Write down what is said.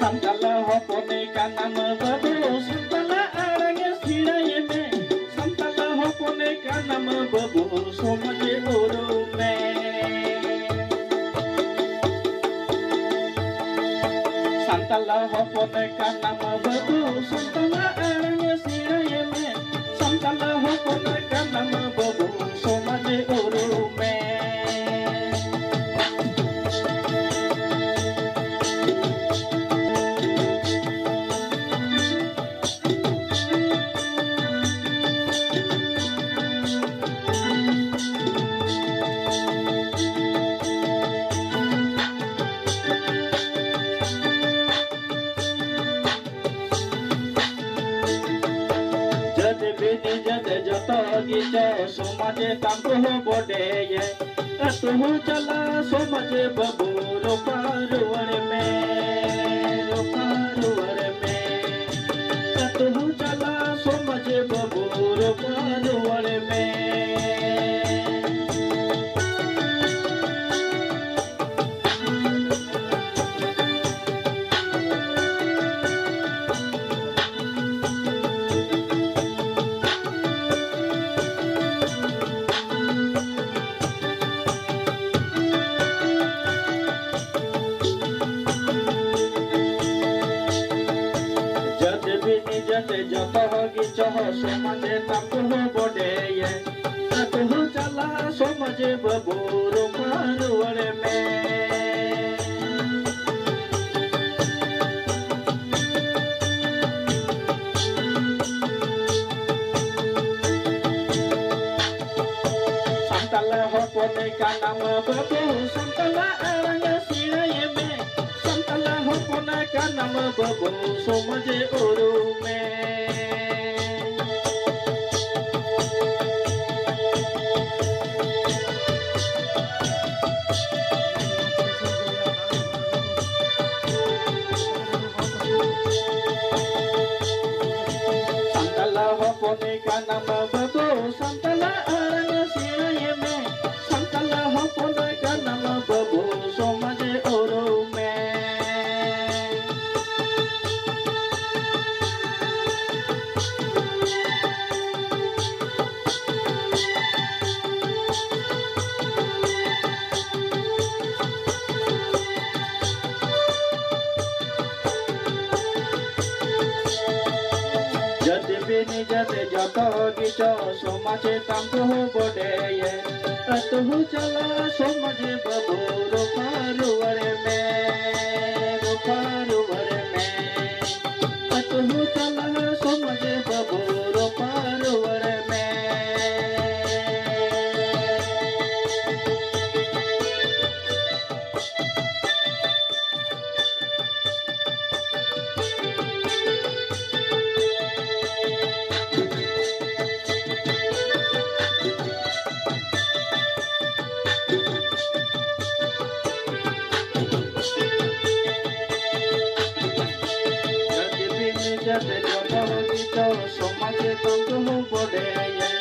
Santala hopone kanam babu santala arange sirai me Santala hopone kanam babu somaje oro me Santala hopone kanam babu santala arange sirai me Santala hopone kanam babu somaje oro me समाजे तांको बड़े तू चला समाजे बबू रोपारुवर में तू चला समाजे बबू रोपारुवर में समाजे तांको बड़े तू चला समाजे बबू रोपारुवर में Santala hopone kanam babu santala aranga sirai me Santala hopone kanam babu somaje oro me hopone kanam babu santala aranga sirai me Santala hopone kanam babu somaje oro me जते जत गिच समाजे तांको बड़े तू चला समाजे बबू रोपारुवर में तू चला समाजे बबू रोपारुवर में समाजे तांको बड़े